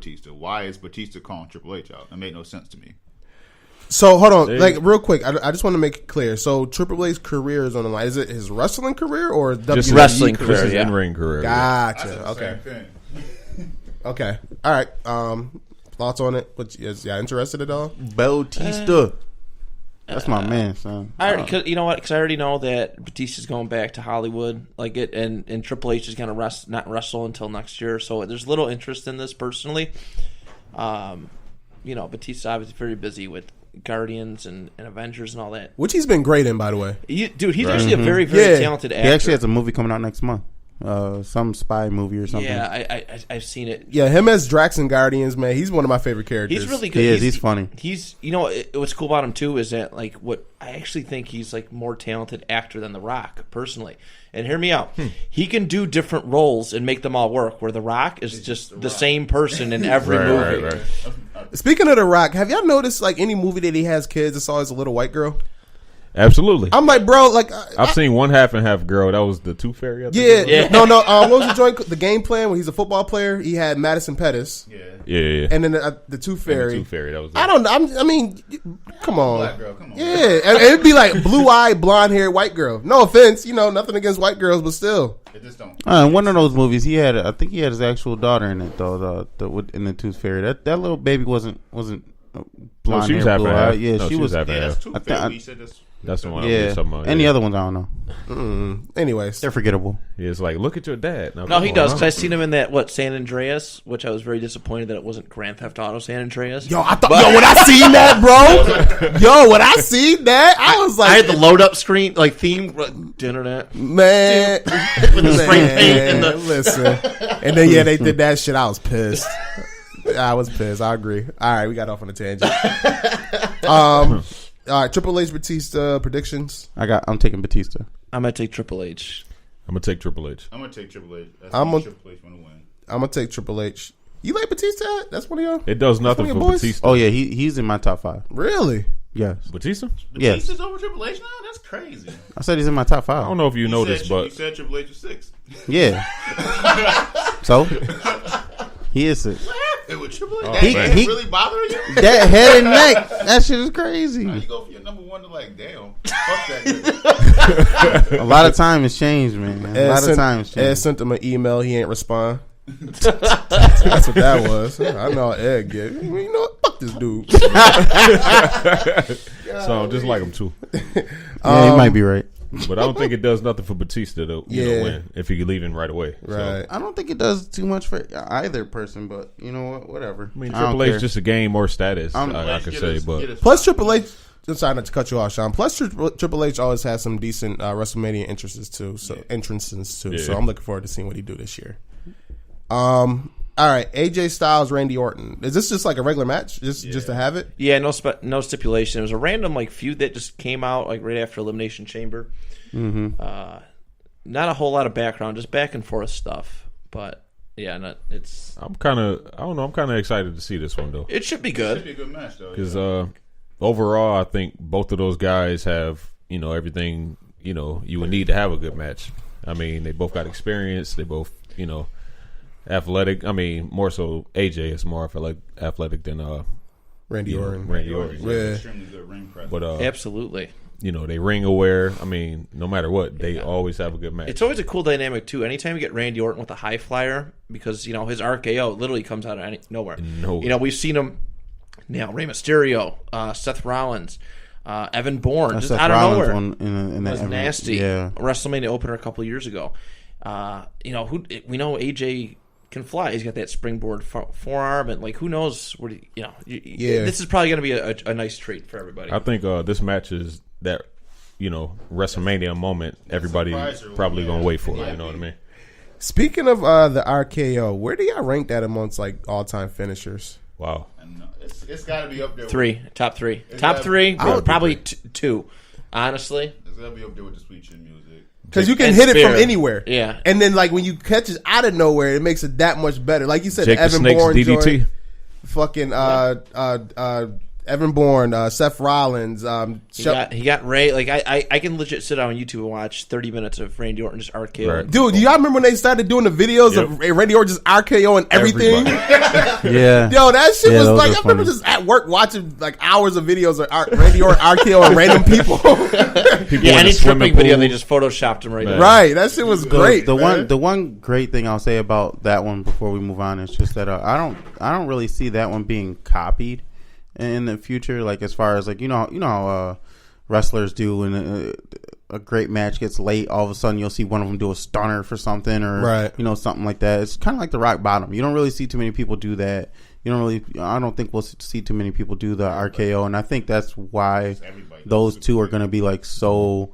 Batista. Why is Batista calling Triple H out? That made no sense to me. So hold on, like real quick, I just want to make it clear. So Triple H's career is on the line. Is it his wrestling career or just WWE wrestling career? His in-ring career. Gotcha. Okay. Okay. All right. Thoughts on it? But y'all interested at all? Bautista. That's my man, son. Cause, you know what? Because I already know that Batista's going back to Hollywood, and Triple H is going to not wrestle until next year. So there's little interest in this personally. Batista obviously very busy with Guardians and Avengers and all that, which he's been great in, by the way. He's actually a very, very talented actor. He actually has a movie coming out next month. Some spy movie or something. Yeah, I've seen it. Yeah, him as Drax in Guardians, man, he's one of my favorite characters. He's really good. He is. He's funny. He's what's cool about him too is that what I actually think he's more talented actor than The Rock personally. And hear me out. He can do different roles and make them all work. Where The Rock is just the same person in every movie. Right. Speaking of The Rock, have y'all noticed any movie that he has kids, it's always a little white girl? Absolutely. I'm like, bro, I've seen One Half and Half Girl. That was the Tooth Fairy. Yeah. No. What was the joint? The Game Plan when he's a football player. He had Madison Pettis. Yeah. And then the Tooth Fairy. The Tooth Fairy. That was. I don't know. I mean, come on. Black girl, come on. Yeah, and it'd be like blue-eyed, blonde-haired white girl. No offense, nothing against white girls, but still. It just don't. One of those movies, I think he had his actual daughter in it though. In the Tooth Fairy, that little baby wasn't blonde hair, blue eyed. Yeah, she was. Yeah, that's Tooth Fairy. He said that's the one. Yeah. Any other ones I don't know. Anyways, they're forgettable. It's like, look at your dad. No, he does. Because I seen him in that San Andreas, which I was very disappointed that it wasn't Grand Theft Auto San Andreas. When I seen that, bro. When I seen that, I was like, I had the load up screen theme, internet, man. with the spray paint listen, and then they did that shit. I was pissed. I agree. All right, we got off on a tangent. All right, Triple H, Batista predictions. I'm taking Batista. I'm gonna take Triple H. I'm gonna take Triple H. I'm gonna take Triple H. Triple H want to win. I'm gonna take Triple H. You like Batista? That's one of your. It does nothing for boys? Batista. Oh yeah, he's in my top 5. Really? Yes. Batista? Yes. Batista's over Triple H now? That's crazy. I said he's in my top 5. I don't know if you know this, but you said Triple H was 6. Yeah. So he is 6. With Triple H, That really bothering you? That head and neck, that shit is crazy. You go for your number one to damn, fuck that nigga. A lot of time has changed, man. Ed sent him an email. He ain't respond. That's what that was. I know Ed get. You know what? Fuck this dude. So just like him too. Yeah, he might be right. But I don't think it does nothing for Batista to win if he could leave him right away. Right. So, I don't think it does too much for either person, but you know what? Whatever. I mean, Triple H is just a gain more status, I could say. But plus Triple H, I'm sorry not to cut you off, Sean. Plus Triple H always has some decent WrestleMania entrances too. So So I'm looking forward to seeing what he do this year. All right, AJ Styles, Randy Orton. Is this just like a regular match, just to have it? Yeah, no stipulation. It was a random feud that just came out right after Elimination Chamber. Mm-hmm. Not a whole lot of background, just back and forth stuff. But yeah, I'm kind of excited to see this one though. It should be good. It should be a good match though. Because overall, I think both of those guys have everything you would need to have a good match. I mean, they both got experience. They both athletic. I mean, more so AJ is more athletic than Randy Orton. Yeah. Extremely good ring press. But absolutely. They ring aware. I mean, no matter what, they always have a good match. It's always a cool dynamic too. Anytime you get Randy Orton with a high flyer, because his RKO literally comes out of nowhere. We've seen him now. Rey Mysterio, Seth Rollins, Evan Bourne, just out of nowhere. It was nasty. Yeah. WrestleMania opener a couple of years ago. We know AJ can fly. He's got that springboard forearm, and who knows where? This is probably going to be a nice treat for everybody. I think this match is that WrestleMania moment. Everybody probably going to wait for it. You know what I mean? Speaking of the RKO, where do y'all rank that amongst all time finishers? Wow, it's got to be up there. Top three, probably 2. Honestly, it's got to be up there with the Sweet Chin Music. Because you can hit it from anywhere. Yeah. And then, when you catch it out of nowhere, it makes it that much better. Like you said, Jake Evan the Snake's Bourne DDT. Fucking, Evan Bourne, Seth Rollins. He got Ray. Like I can legit sit on YouTube and watch 30 minutes of Randy Orton just RKO. Right. Dude, do y'all remember when they started doing the videos of Randy Orton just RKO and everything? Yeah. Yo, that shit was like, I remember just at work watching like hours of videos of Randy Orton RKO and random people. Any tripping video, they just photoshopped him right there. Right. That shit was great. The one great thing I'll say about that one before we move on is just that I don't really see that one being copied in the future, like as far as like you know how wrestlers do when a great match gets late, all of a sudden you'll see one of them do a stunner for something or something like that. It's kind of like the rock bottom. You don't really see too many people do that. I don't think we'll see too many people do the RKO, and I think that's why those two are going to be like so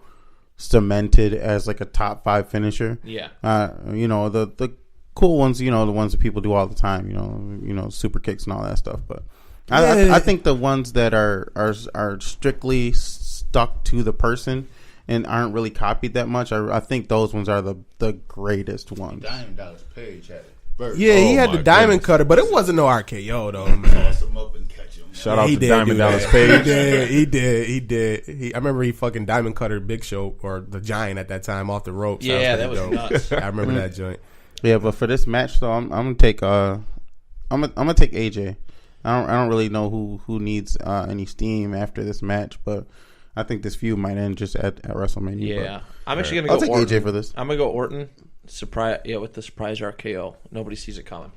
cemented as like a top 5 finisher. Yeah. The cool ones, the ones that people do all the time, super kicks and all that stuff, but I think the ones that are strictly stuck to the person and aren't really copied that much, I think those ones are the greatest ones. Diamond Dallas Page had it. He had the diamond cutter, but it wasn't no RKO though, man. Toss him up and catch him. Shout out to Diamond Dallas Page. He did. I remember he fucking diamond cutter Big Show or the Giant at that time off the ropes. That was nuts. I remember that joint. Yeah, but for this match though, I'm gonna take AJ. I don't really know who needs any steam after this match, but I think this feud might end just at WrestleMania. Yeah, I'm actually gonna go. I'll take Orton. AJ for this. I'm gonna go Orton. With the surprise RKO. Nobody sees it coming.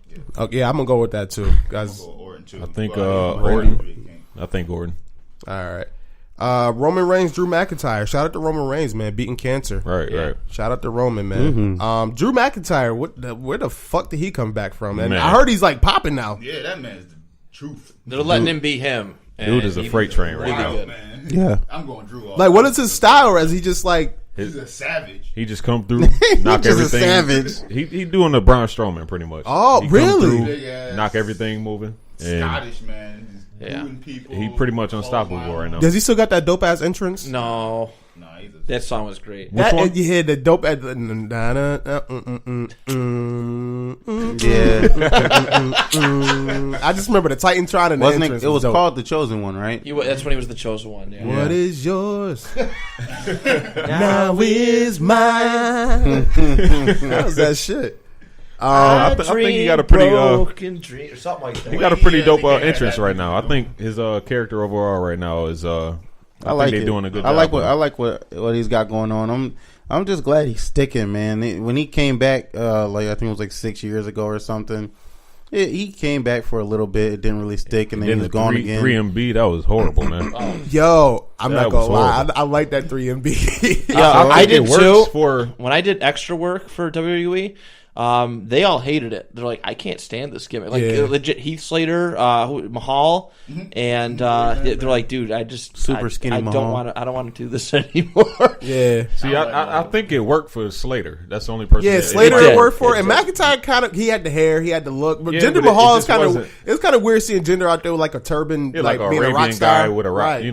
Yeah, I'm gonna go with that too, guys. Orton too. I think Orton. All right. Roman Reigns, Drew McIntyre. Shout out to Roman Reigns, man, beating cancer. Right. Shout out to Roman, man. Mm-hmm. Drew McIntyre, where the fuck did he come back from? And I heard he's like popping now. Yeah, that man's the truth. They're letting him be him. Dude is a freight train right now. Man. Yeah. I'm going Drew. Like, what is his style? Or is he just like... He's a savage. He just come through, knock everything. A savage. He doing the Braun Strowman pretty much. Oh, really? Knock everything moving. Scottish man. People. He pretty much unstoppable right now. Does he still got that dope ass entrance? No. That song was great. Which one? You hear the dope at I just remember the Titantron and the entrance. It was called The Chosen One, right? That's when he was the chosen one. Yeah. What is yours? Now is mine. That was that shit. I think he got a pretty dream or something like that. He got a pretty dope entrance right now. I think his character overall right now is I like they're doing a good job. I like what he's got going on. I'm just glad he's sticking, man. When he came back, like I think it was like 6 years ago or something. He came back for a little bit. It didn't really stick, and then he was gone again. 3MB, that was horrible, man. Yo, I'm not gonna lie. I like that 3MB. Yeah, I did too. When I did extra work for WWE. They all hated it. They're like, I can't stand this gimmick. Like legit Heath Slater, Mahal, and they're like, dude, super skinny. I don't want to do this anymore. Yeah. See, I think it worked for Slater. That's the only person. Yeah, Slater it worked for it. And McIntyre he had the hair, he had the look, but Jinder Mahal is kind of. It's kind of weird seeing Jinder out there with like a turban, like being a rock star guy with a rock. Right.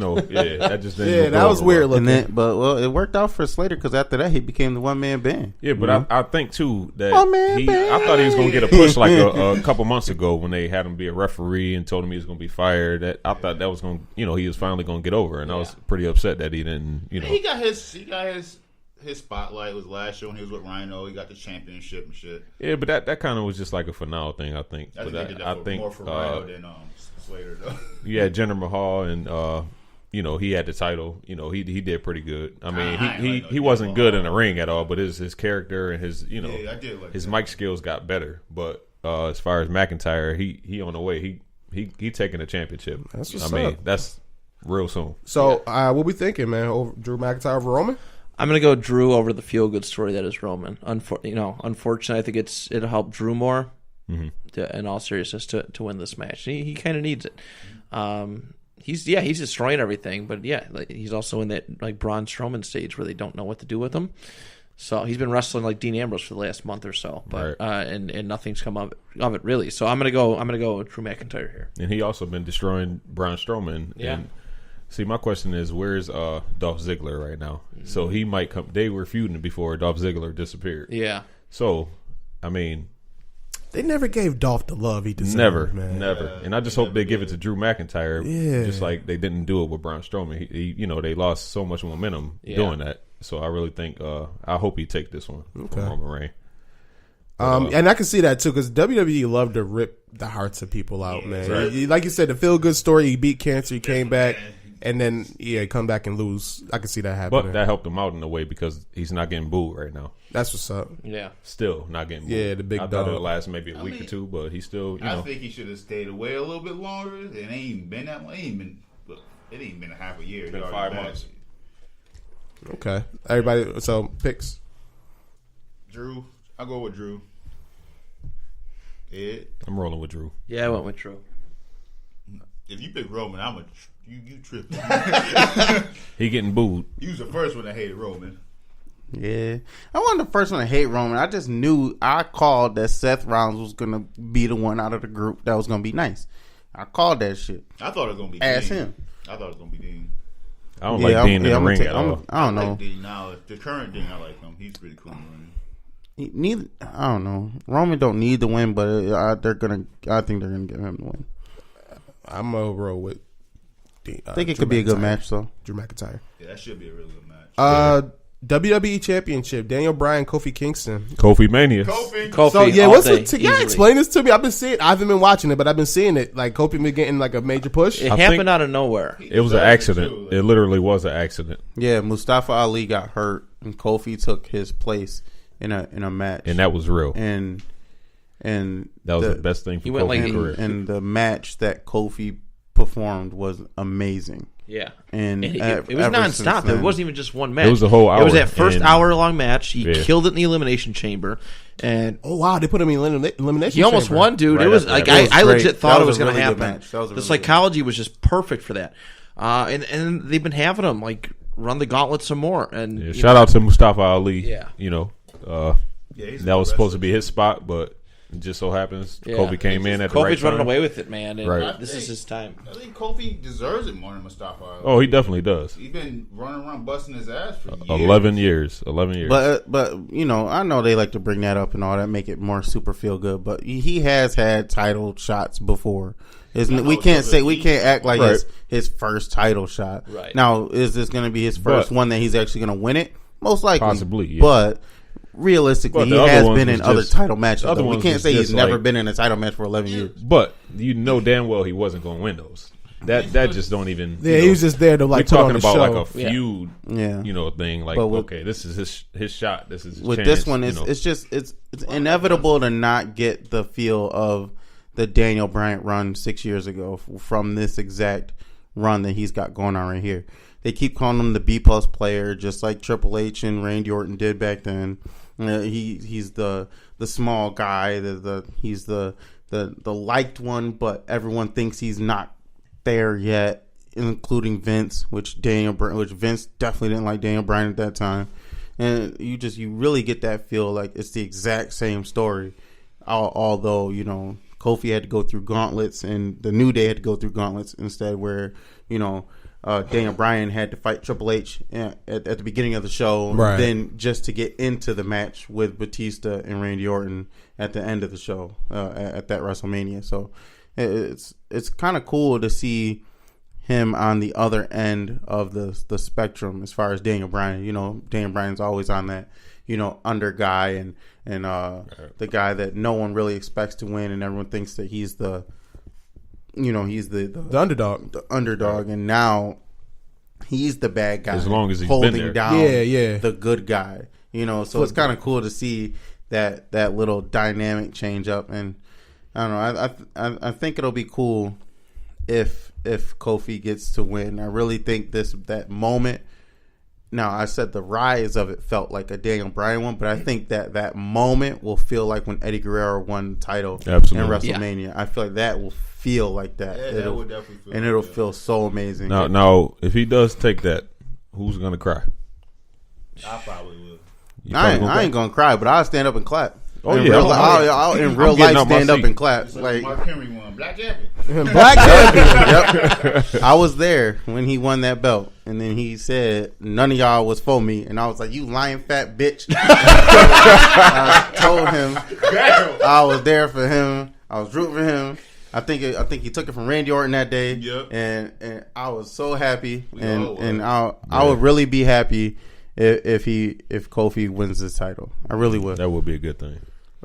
That just didn't that was weird looking. It worked out for Slater because after that he became the one man band. Yeah, but I think too that. I thought he was going to get a push like a couple months ago when they had him be a referee and told him he was going to be fired. I thought that was going to, he was finally going to get over, and I was pretty upset that he didn't, He got his spotlight. It was last year when he was with Rhino. He got the championship and shit. Yeah, but that kind of was just like a finale thing, I think. I think more for Rhino than Slater though. Yeah, Jinder Mahal and he had the title. He did pretty good. I mean, he wasn't good in the ring at all, but his character and his his mic skills got better. But as far as McIntyre, he on the way. He taking the championship. That's what's up. That's real soon. So what we thinking, man? Drew McIntyre over Roman? I'm gonna go Drew over the feel good story that is Roman. Unfortunately, I think it'll help Drew more. In all seriousness, to win this match, he kind of needs it. He's destroying everything, but he's also in that like Braun Strowman stage where they don't know what to do with him. So he's been wrestling like Dean Ambrose for the last month or so, but and nothing's come of it really. So I'm gonna go with Drew McIntyre here. And he also been destroying Braun Strowman. Yeah. And see, my question is, where's Dolph Ziggler right now? So he might come. They were feuding before Dolph Ziggler disappeared. Yeah. So, I mean, They never gave Dolph the love he deserved. Never. And I just hope they give it to Drew McIntyre, just like they didn't do it with Braun Strowman. He they lost so much momentum doing that. So I really think I hope he take this one from Roman Reigns. And I can see that too, because WWE loved to rip the hearts of people out, man. Right. Like you said, the feel good story. He beat cancer, he came back, and then come back and lose. I can see that happening. But that helped him out in a way because he's not getting booed right now. That's what's up. Yeah, still not getting booed. Yeah, the big I dog. thought it'll last maybe a week or two, but he's still. I think he should have stayed away a little bit longer. It ain't even been that long. It ain't been a half a year. It's been 5 months. Okay, everybody. So picks. Drew, I'll go with Drew. Ed, I'm rolling with Drew. yeah, I went with Drew. if you pick Roman, you tripping. He getting booed. You was the first one that hated Roman. Yeah, I wasn't the first one to hate Roman. I just knew I called that Seth Rollins was gonna be the one out of the group that was gonna be nice. I called that shit. I thought it was gonna be Ask Dean. him. I thought it was gonna be Dean. I don't like Dean in the ring at all. I don't know. Like Dean now. The current Dean, I like him. He's pretty cool. Neither. I don't know. Roman don't need the win, but I think they're gonna give him the win. I'm gonna roll with. I think it could be a good match, though. Drew McIntyre. Yeah, that should be a really good match. WWE Championship: Daniel Bryan, Kofi Kingston. Kofi Mania. Kofi. So yeah, all what's day, the? Can you easily. explain this to me? I've been seeing. I haven't been watching it, but I've been seeing it. Like Kofi been getting like a major push. It I happened think- out of nowhere. It was an accident. It literally was an accident, Yeah, Mustafa Ali got hurt, and Kofi took his place in a match, and that was real. and That was the best thing for He went Kofi's like- career. and the match that Kofi performed was amazing. Yeah, And it ever was nonstop. since It then- wasn't even just one match. It was a whole hour. It was that first and- hour-long match. He Yeah. killed it in the Elimination Chamber, and Oh wow, they put him in elimination. he almost chamber. won, dude. Right it was after like that. It was I great. legit That thought it was was a going to really good happen. match. That was a The really good psychology was just perfect for that, and they've been having him like run the gauntlet some more. And Yeah, shout out to Mustafa Ali. Yeah. He's a That was good supposed to be wrestler. his spot, but it just so happens Yeah. Kobe came in at the right Kofi's running time. away with it, man. And Right. this is his time. I think Kofi deserves it more than Mustafa Ali. Oh, he definitely does. He's been running around busting his ass for years. 11 years. 11 years. But I know they like to bring that up and all that, make it more super feel good. But he has had title shots before. We can't act like Right. his first title shot. Right. Now, is this going to be his first But- one that he's actually going to win it? Most likely, Possibly, yeah. But realistically, But he the other has ones been was in other just- title matches. the other Though. We ones can't was say he's just never like- been in a title match for 11 years. But you know damn well he wasn't going to win those. That just don't even. Yeah, he was just there to like we're put on talking the about show. like a feud, Yeah. thing. Like, But with- okay, this is his shot. This is his With chance, this one, you know. it's inevitable to not get the feel of the Daniel Bryan run 6 years ago from this exact run that he's got going on right here. They keep calling him the B+ player, just like Triple H and Randy Orton did back then. He's the small guy. He's the liked one, but everyone thinks he's not there yet, including Vince, which Vince definitely didn't like Daniel Bryan at that time. And you really get that feel like it's the exact same story, although Kofi had to go through gauntlets and the New Day had to go through gauntlets instead, where Daniel Bryan had to fight Triple H at the beginning of the show, Right. then just to get into the match with Batista and Randy Orton at the end of the show at that WrestleMania. So it's kind of cool to see him on the other end of the spectrum as far as Daniel Bryan. Daniel Bryan's always on that under guy and the guy that no one really expects to win, and everyone thinks that he's the The underdog. the underdog, and now he's the bad guy. As long as he's been holding there. down Yeah. the good guy. So it's kind of cool to see that little dynamic change up, and I don't know. I think it'll be cool if Kofi gets to win. I really think that moment. Now, I said the rise of it felt like a Daniel Bryan one, but I think that moment will feel like when Eddie Guerrero won the title Absolutely. in WrestleMania. I feel like that will feel like that. Yeah, that would definitely feel and like it'll that. feel so amazing. Now, if he does take that, who's gonna cry? I probably will. You probably gonna I ain't gonna cry, but I'll stand up and clap. Oh, in yeah. real, I'll in real getting life out my stand up seat. and clap. It's Like, Mark Henry won. Black Champion. Black champion. yep. I was there when he won that belt, and then he said, "None of y'all was for me," and I was like, "You lying fat bitch." I told him I was there for him. I was rooting for him. I think he took it from Randy Orton that day. Yep. And I was so happy, We all were. and I would really be happy if Kofi wins this title. I really would. That would be a good thing.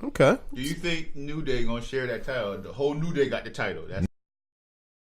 Okay. Do you think New Day gonna share that title? The whole New Day got the title. That's